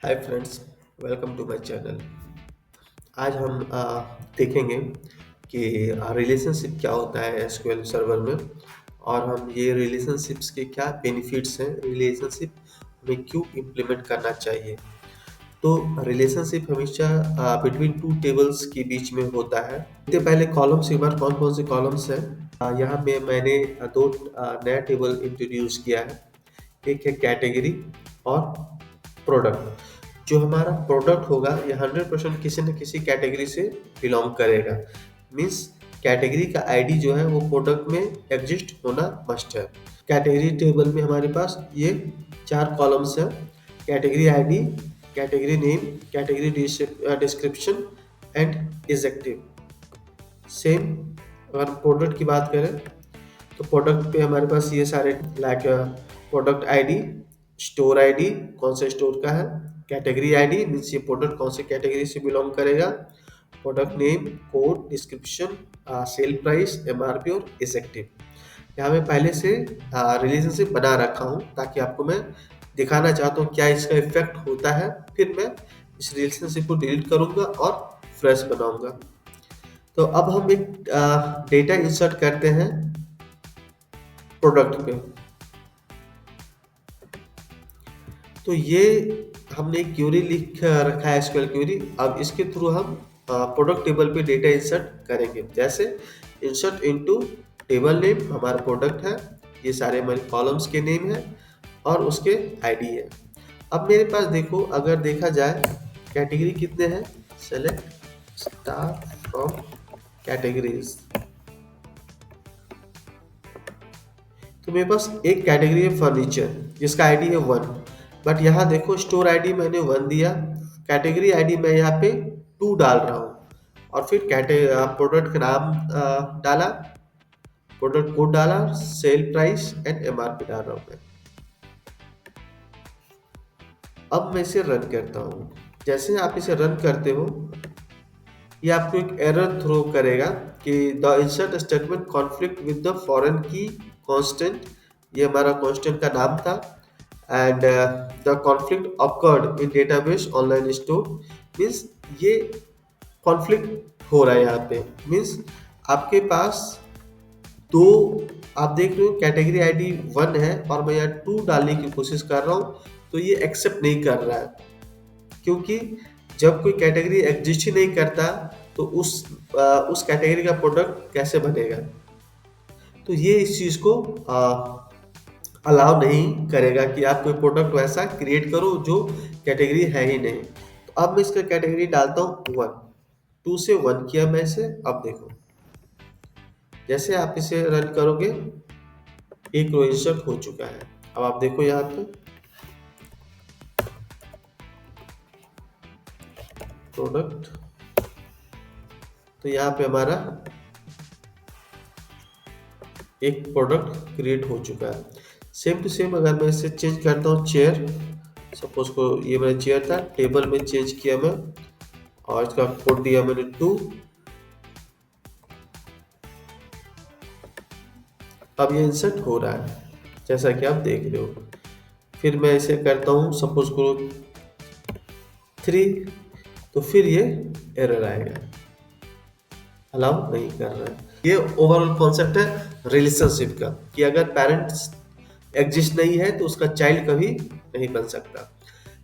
Hi friends, welcome to my channel. आज हम देखेंगे कि रिलेशनशिप क्या होता है एसक्यूएल सर्वर में, और हम ये रिलेशनशिप्स के क्या बेनिफिट्स हैं, रिलेशनशिप हमें क्यों इम्प्लीमेंट करना चाहिए। तो रिलेशनशिप हमेशा बिटवीन टू टेबल्स के बीच में होता है। इससे पहले कॉलम्स एक बार कौन कौन से कॉलम्स हैं। यहाँ पे मैंने दो नया टेबल इंट्रोड्यूस किया है। एक है कैटेगरी और प्रोडक्ट। जो हमारा प्रोडक्ट होगा ये 100% किसी न किसी कैटेगरी से बिलोंग करेगा। मीन्स कैटेगरी का आईडी जो है वो प्रोडक्ट में एग्जिस्ट होना मस्ट है। कैटेगरी टेबल में हमारे पास ये चार कॉलम्स हैं: category ID, category name, category description and इजेक्टिव। सेम अगर प्रोडक्ट की बात करें तो प्रोडक्ट पे हमारे पास ये सारे like product ID, store ID कौन से स्टोर का है, कैटेगरी आईडी मीन्स ये प्रोडक्ट कौन से कैटेगरी से बिलोंग करेगा, product name, code, description, sale price, MRP और इफेक्टिव। यहाँ मैं पहले से रिलेशनशिप बना रखा हूँ ताकि आपको मैं दिखाना चाहता हूँ क्या इसका इफेक्ट होता है। फिर मैं इस रिलेशनशिप को डिलीट करूँगा और फ्रेश बनाऊंगा। तो अब हम एक डेटा इंसर्ट करते हैं प्रोडक्ट पे। तो ये हमने एक क्यूरी लिख रखा है, एसक्यूएल क्यूरी। अब इसके थ्रू हम प्रोडक्ट टेबल पे डेटा इंसर्ट करेंगे। जैसे इंसर्ट इनटू टेबल नेम, हमारा प्रोडक्ट है, ये सारे हमारे कॉलम्स के नेम है और उसके आईडी है। अब मेरे पास देखो, अगर देखा जाए कैटेगरी कितने हैं, सेलेक्ट स्टार फ्रॉम कैटेगरीज। तो मेरे पास एक कैटेगरी है फर्नीचर जिसका आईडी है 1, बट यहाँ देखो स्टोर आईडी मैंने 1 दिया, कैटेगरी आईडी मैं यहाँ पे 2 डाल रहा हूँ, और फिर प्रोडक्ट का नाम डाला, प्रोडक्ट कोड डाला, सेल प्राइस एंड एमआरपी डाल रहा हूँ मैं। अब मैं इसे रन करता हूँ। जैसे आप इसे रन करते हो ये आपको एक एरर थ्रो करेगा कि the insert statement conflict with the foreign की कांस्टेंट। ये हमारा कांस्टेंट का नाम था and the conflict occurred in database online store. Means ये कॉन्फ्लिक्ट हो रहा है यहाँ पे। मीन्स आपके पास दो, आप देख रहे हो कैटेगरी आईडी 1 है और मैं यहाँ 2 डालने की कोशिश कर रहा हूँ, तो ये एक्सेप्ट नहीं कर रहा है, क्योंकि जब कोई कैटेगरी एग्जिस्ट ही नहीं करता तो उस कैटेगरी का प्रोडक्ट कैसे बनेगा। तो ये इस चीज को अलाउ नहीं करेगा कि आप कोई प्रोडक्ट वैसा क्रिएट करो जो कैटेगरी है ही नहीं। तो अब मैं इसका कैटेगरी डालता हूँ 1, 2 से 1 किया मैं इसे। अब देखो जैसे आप इसे रन करोगे एक रो इंसर्ट हो चुका है। अब आप देखो यहाँ पे प्रोडक्ट, तो यहाँ पे हमारा एक प्रोडक्ट क्रिएट हो चुका है। सेम टू सेम अगर मैं इसे चेंज करता हूँ चेयर, सपोज को ये मेरा चेयर था, टेबल में चेंज किया मैं और इसका कोड दिया मैंने 2। अब ये इंसर्ट हो रहा है जैसा कि आप देख रहे हो। फिर मैं इसे करता हूँ सपोज को 3, तो फिर ये एरर आएगा, अलाउ नहीं कर रहा है। ये ओवरऑल कॉन्सेप्ट है रिलेशनशिप का कि अगर पेरेंट्स एग्जिस्ट नहीं है तो उसका चाइल्ड कभी नहीं बन सकता।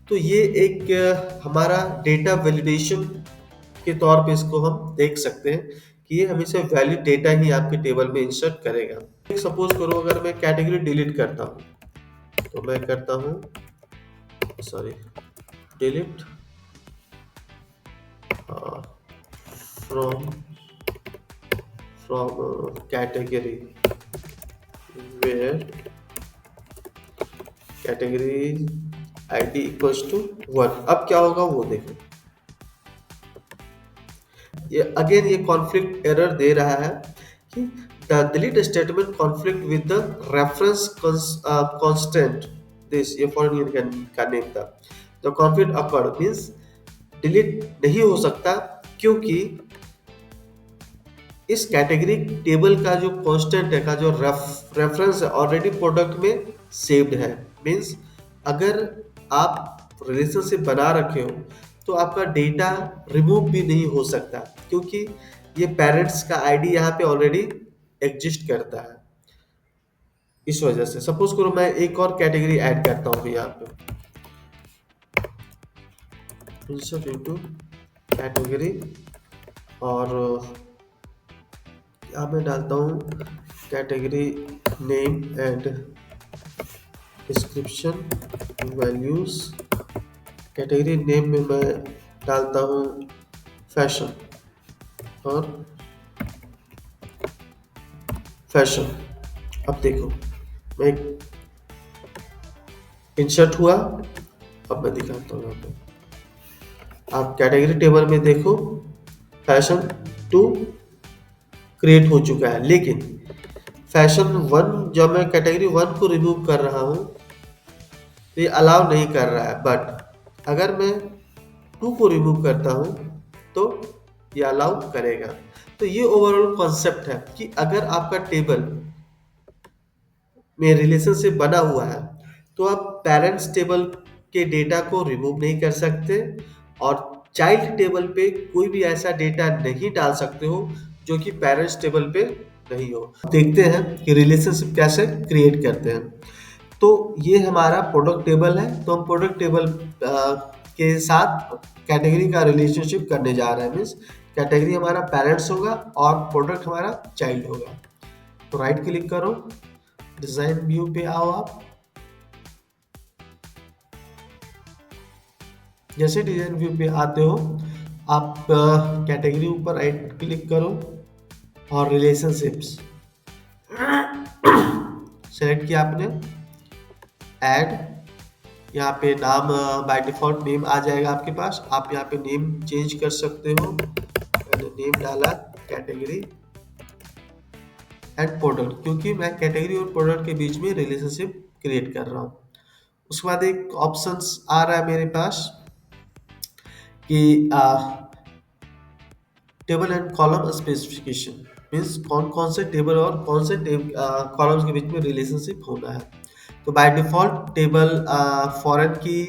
तो ये एक हमारा डेटा वैलिडेशन के तौर पे इसको हम देख सकते हैं कि ये हमेशा वैलिड डेटा ही आपके टेबल में इंसर्ट करेगा। सपोज करो अगर मैं कैटेगरी डिलीट करता हूँ, तो मैं करता हूँ delete from category where category id equals to 1। अब क्या होगा वो देखो, ये अगेन ये कॉन्फ्लिक्ट एरर दे रहा है कि the delete statement conflict with the reference constant. This ये फॉरेन यूनियन का नेम था। The conflict occurred means delete नहीं हो सकता क्योंकि इस कैटेगरी टेबल का जो कांस्टेंट है, का जो रेफरेंस है ऑलरेडी प्रोडक्ट में सेव्ड है। मींस अगर आप रिलेशनशिप बना रखे हो तो आपका डेटा रिमूव भी नहीं हो सकता, क्योंकि ये पेरेंट्स का आईडी यहाँ पे ऑलरेडी एग्जिस्ट करता है। इस वजह से सपोज करो मैं एक और कैटेगरी ऐड करता हूँ यहाँ पे, इंसर्ट इनटू कैटेगरी, और यहाँ मैं डालता हूँ category name and description values. Category name में मैं डालता हूँ फैशन, और फैशन। अब देखो मैं इंसर्ट हुआ, अब मैं दिखाता हूँ यहाँ पे। आप कैटेगरी टेबल में देखो फैशन 2 क्रिएट हो चुका है, लेकिन फैशन 1 जब मैं कैटेगरी 1 को रिमूव कर रहा हूँ तो ये अलाउ नहीं कर रहा है, बट अगर मैं 2 को रिमूव करता हूँ तो ये अलाउ करेगा। तो ये ओवरऑल कॉन्सेप्ट है कि अगर आपका टेबल में रिलेशनशिप बना हुआ है तो आप पेरेंट्स टेबल के डेटा को रिमूव नहीं कर सकते, और चाइल्ड टेबल पे कोई भी ऐसा डेटा नहीं डाल सकते हो जो कि पेरेंट्स टेबल पे नहीं हो। देखते हैं कि रिलेशनशिप कैसे क्रिएट करते हैं। तो ये हमारा प्रोडक्ट टेबल है, तो हम प्रोडक्ट टेबल के साथ कैटेगरी का रिलेशनशिप करने जा रहे हैं। मीन्स कैटेगरी हमारा पेरेंट्स होगा और प्रोडक्ट हमारा चाइल्ड होगा। तो राइट क्लिक करो, डिजाइन व्यू पे आओ। आप जैसे डिजाइन व्यू पे आते हो, आप कैटेगरी ऊपर राइट क्लिक करो और रिलेशनशिप्स सेलेक्ट किया आपने, ऐड। यहाँ पे नाम बाय डिफॉल्ट नेम आ जाएगा आपके पास, आप यहाँ पे नेम चेंज कर सकते हो। मैंने नेम डाला कैटेगरी एंड प्रोडक्ट, क्योंकि मैं कैटेगरी और प्रोडक्ट के बीच में रिलेशनशिप क्रिएट कर रहा हूँ। उसके बाद एक ऑप्शंस आ रहा है मेरे पास कि table and column specification, means कौन कौन से टेबल और कौन से कॉलम्स के बीच में रिलेशनशिप होना है। तो बाय डिफॉल्ट टेबल फॉरेन की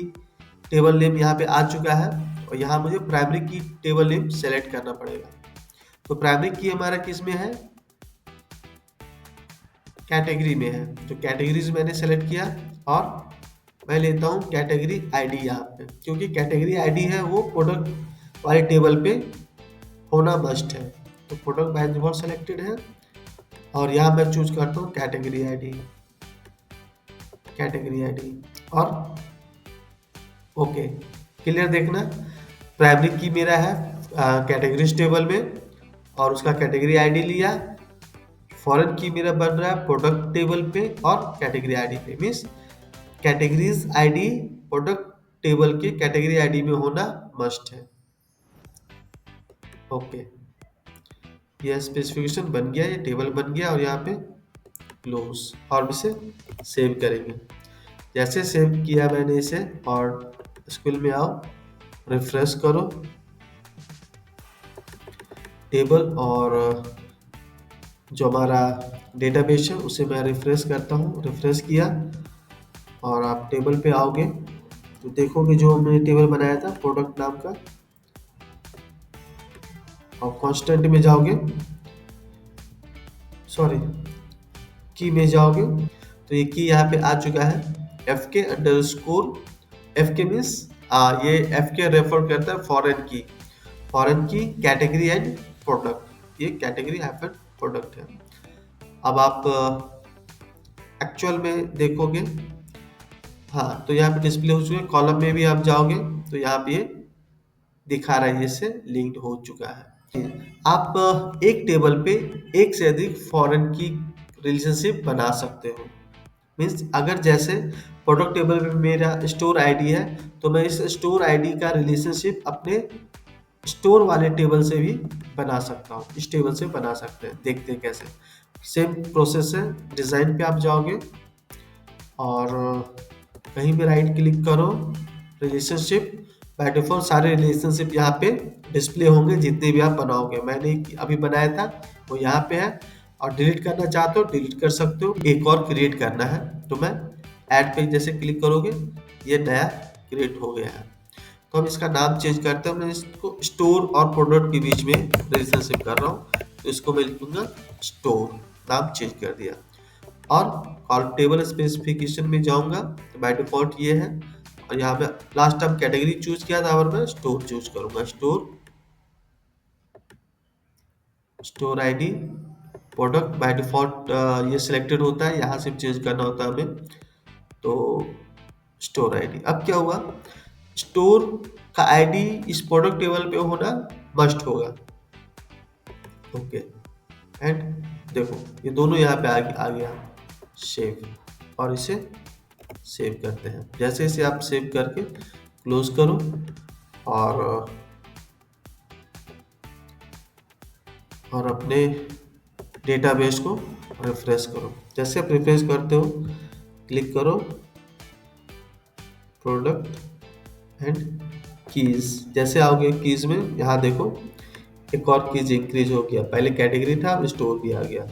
टेबल नेम यहाँ पे आ चुका है, और यहाँ मुझे प्राइमरी की टेबल नेम सेलेक्ट करना पड़ेगा। तो प्राइमरी की हमारा किस में है, कैटेगरी में है। तो कैटेगरीज मैंने सेलेक्ट किया, और मैं लेता हूँ कैटेगरी आईडी यहाँ पे, क्योंकि कैटेगरी आईडी है वो प्रोडक्ट वाले टेबल पे होना मस्ट है। तो प्रोडक्ट बाय डिफॉल्ट सेलेक्टेड है, और यहाँ मैं चूज करता हूँ कैटेगरी आईडी, कैटेगरी आईडी, और ओके क्लियर। देखना प्राइमरी की मेरा है कैटेगरीज टेबल में, और उसका कैटेगरी आईडी लिया। फॉरेन की मेरा बन रहा है प्रोडक्ट टेबल पे और कैटेगरी आईडी पे, means categories ID product table के कैटेगरी आईडी में होना मस्ट है। ओके, यह स्पेसिफिकेशन बन गया, ये टेबल बन गया, और यहाँ पे क्लोज, और इसे सेव करेंगे। जैसे सेव किया मैंने इसे, और स्कूल में आओ, रिफ्रेश करो टेबल, और जो हमारा डेटाबेस है उसे मैं रिफ्रेश करता हूँ। रिफ्रेश किया, और आप टेबल पे आओगे तो देखोगे जो हमने टेबल बनाया था प्रोडक्ट नाम का, और कांस्टेंट में जाओगे, सॉरी की में जाओगे, तो ये की यहाँ पे आ चुका है, FK_, FK मीन्स ये FK रेफर करता है फॉरेन की कैटेगरी एंड प्रोडक्ट, ये कैटेगरी हाइफन प्रोडक्ट है। अब आप एक्चुअल में देखोगे, हाँ, तो यहाँ पे डिस्प्ले हो चुका है। कॉलम में भी आप जाओगे तो यहाँ पे ये दिखा रहा है, इससे लिंक्ड हो चुका है। आप एक टेबल पे एक से अधिक फॉरेन की रिलेशनशिप बना सकते हो। मीन्स अगर जैसे प्रोडक्ट टेबल में मेरा स्टोर आईडी है, तो मैं इस स्टोर आईडी का रिलेशनशिप अपने स्टोर वाले टेबल से भी बना सकता हूँ। इस टेबल से बना सकते हैं, देखते हैं कैसे। सेम प्रोसेस है, डिज़ाइन पे आप जाओगे और कहीं भी राइट क्लिक करो, रिलेशनशिप। बाय डिफॉल्ट सारे रिलेशनशिप यहाँ पे डिस्प्ले होंगे जितने भी आप बनाओगे। मैंने अभी बनाया था वो यहाँ पे है, और डिलीट करना चाहते हो डिलीट कर सकते हो। एक और क्रिएट करना है तो मैं ऐड पे जैसे क्लिक करोगे ये नया क्रिएट हो गया है। तो हम इसका नाम चेंज करते हैं। मैं इसको स्टोर और प्रोडक्ट के बीच में रिलेशनशिप कर रहा हूँ, तो इसको मैं लिखूंगा स्टोर, नाम चेंज कर दिया। और टेबल स्पेसिफिकेशन में जाऊंगा, तो बाय डिफॉल्ट ये है। और यहाँ पे लास्ट टाइम कैटेगरी चूज किया था और मैं स्टोर चूज करूंगा। Store ID product by default ये सिलेक्टेड होता है, यहाँ से चेंज करना होता है हमें। तो स्टोर आईडी, अब क्या हुआ, स्टोर का आईडी इस प्रोडक्ट टेबल पे होना मस्ट होगा। ओके, एंड देखो ये दोनों यहाँ पे आ गया। सेव, और इसे सेव करते हैं। जैसे इसे आप सेव करके क्लोज करो और अपने डेटाबेस को रिफ्रेश करो। जैसे आप रिफ्रेश करते हो, क्लिक करो प्रोडक्ट एंड कीज। जैसे आओगे कीज में, यहाँ देखो एक और कीज इंक्रीज हो गया, पहले कैटेगरी था अब स्टोर भी आ गया।